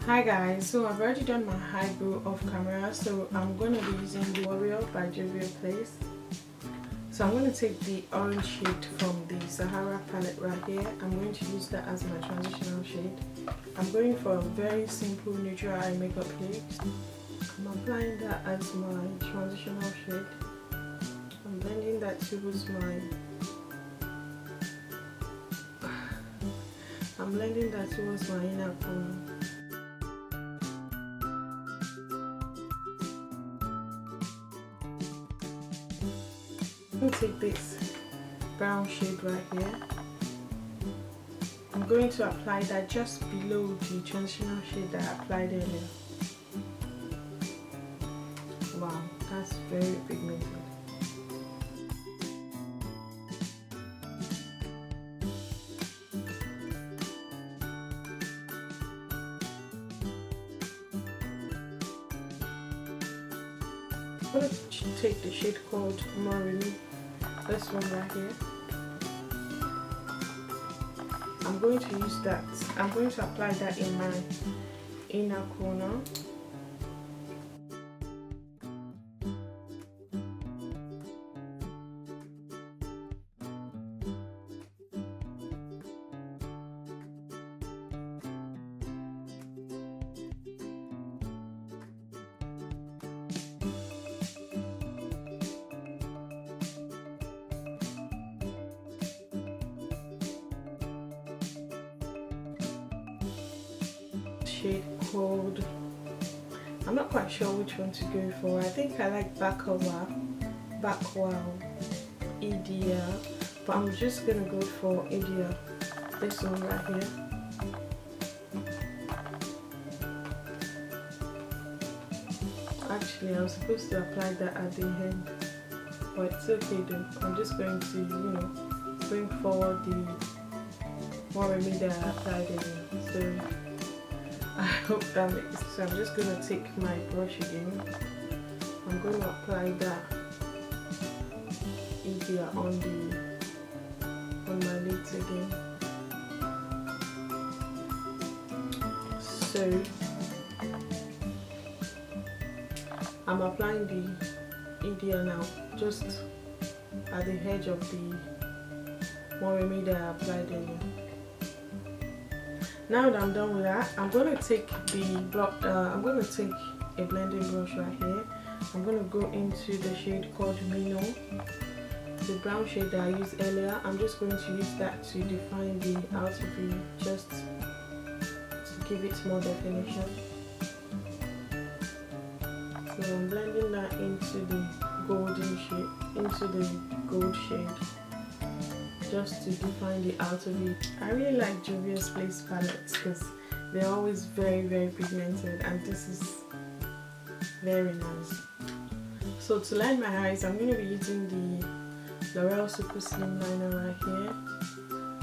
Hi guys, so I've already done my eyebrow off camera, so I'm going to be using the Warrior by Juvia Place. So I'm going to take the orange shade from the Sahara palette right here. I'm going to use that as my transitional shade. I'm going for a very simple neutral eye makeup look. I'm applying that as my transitional shade. I'm blending that towards my inner corner. I'm going to take this brown shade right here. I'm going to apply that just below the transitional shade that I applied earlier. Wow, that's very pigmented. I'm going to take the shade called Morinu, this one right here. I'm going to use that. I'm going to apply that in my inner corner. Shade called, I'm not quite sure which one to go for. I think I like Bakwa Idia, but I'm just gonna go for Idia, this one right here. Actually, I was supposed to apply that at the end, but it's okay though. I'm just going to, bring forward the more remedy that I applied earlier. So I hope that makes sense. So I'm just going to take my brush again. I'm going to apply that easier on my lids again. So I'm applying the India now, just at the edge of the more remedy I applied earlier. Now that I'm done with that, I'm going to take a blending brush right here. I'm going to go into the shade called Mino, the brown shade that I used earlier. I'm just going to use that to define the outer V, just to give it more definition. So I'm blending that into the golden shade, into the gold shade, just to define the outer V. I really like Juvia's Place palettes because they're always very pigmented, and this is very nice. So to line my eyes, I'm going to be using the L'Oreal Super Slim Liner right here.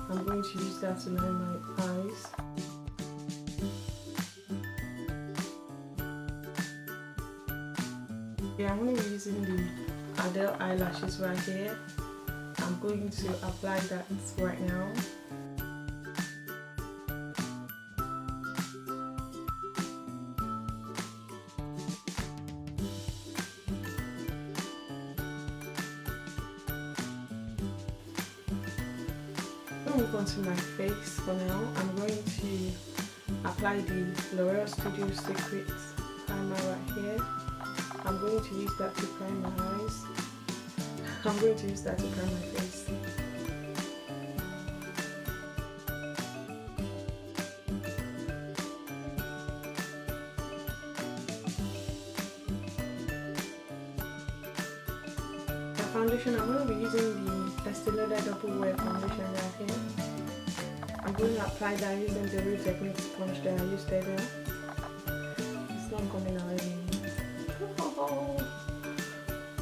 I'm going to use that to line my eyes. Yeah, I'm going to be using the Adele eyelashes right here. I'm going to apply that right now. I'm going to move on to my face for now. I'm going to apply the L'Oreal Studio Secret primer right here. I'm going to use that to prime my eyes. I'm going to use that to prime my face. The foundation, I'm going to be using the Estee Lauder Double Wear Foundation right here. I'm going to apply that using the Real Technique sponge that I used earlier. It's not coming out anymore.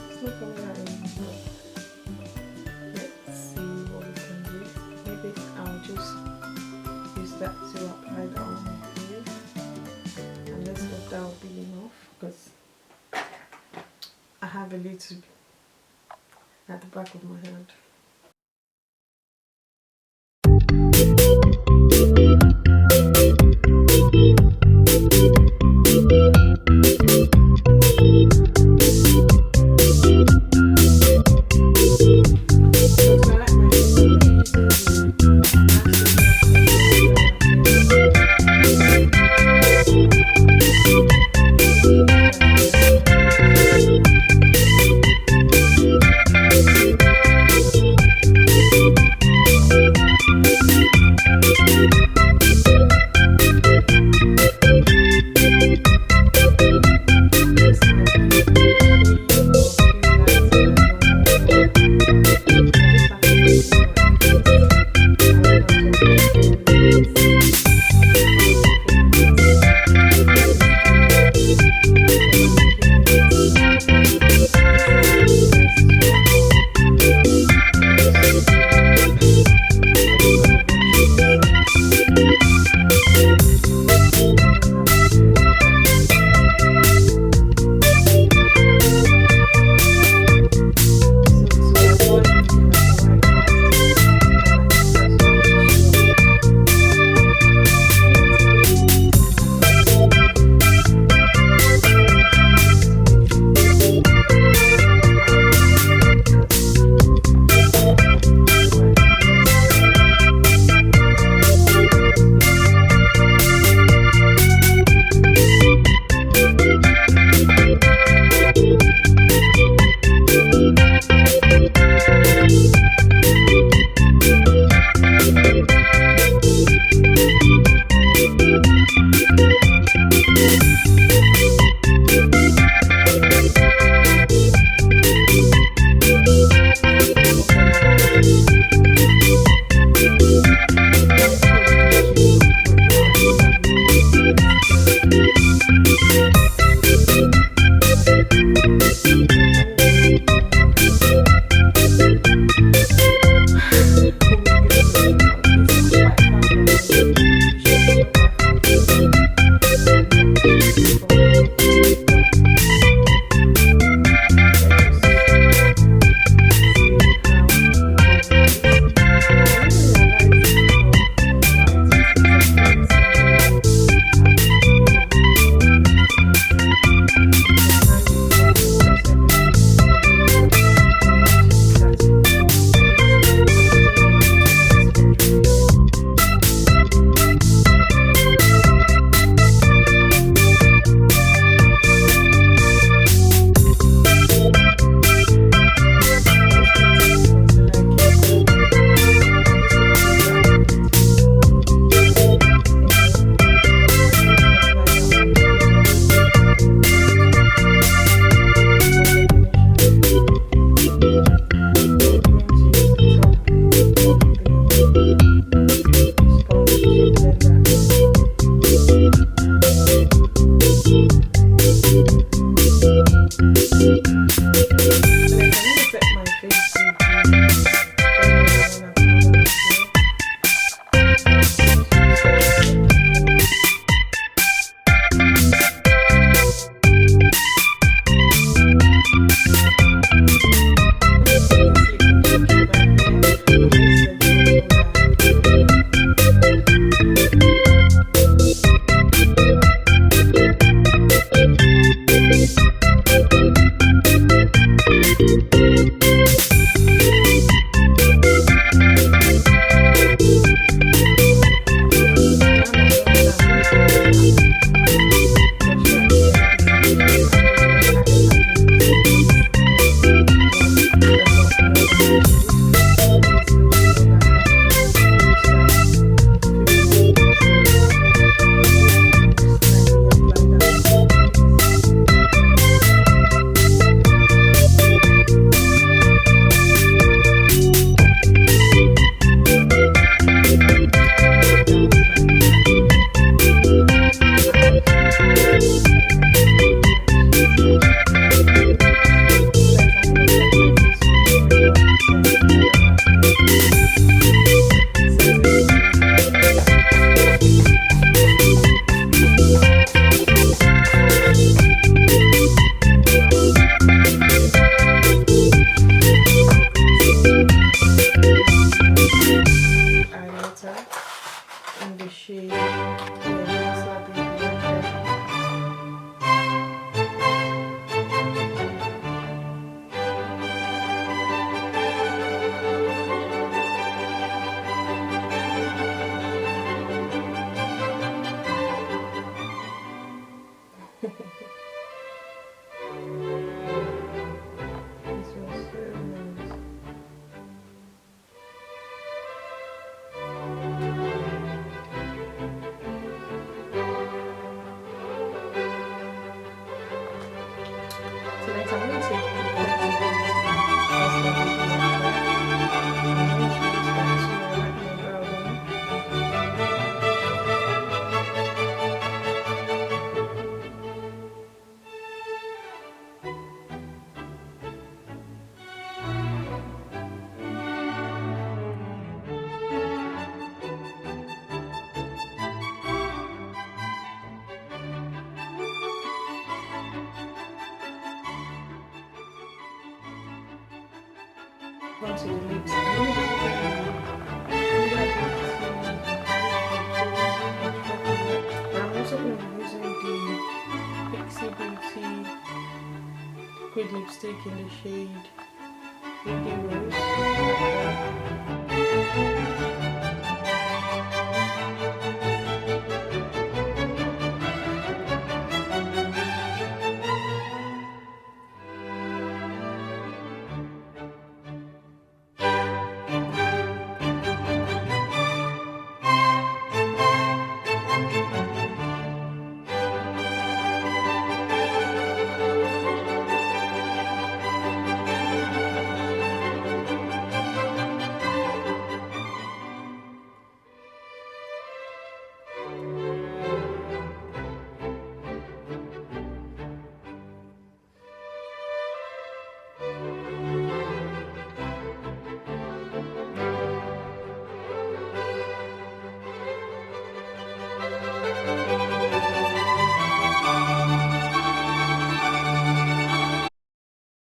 It's not coming out anymore. Let's see what we can do. Maybe I'll just use that to apply that on my face. And let's hope that will be enough, because I have a little at the back of my hand. In the shade, yeah, Slappy Blue. This was so nice. So next I'm going to take the onto the lips. I'm also going to be using the Pixie Beauty liquid lipstick in the shade Ruby Rose.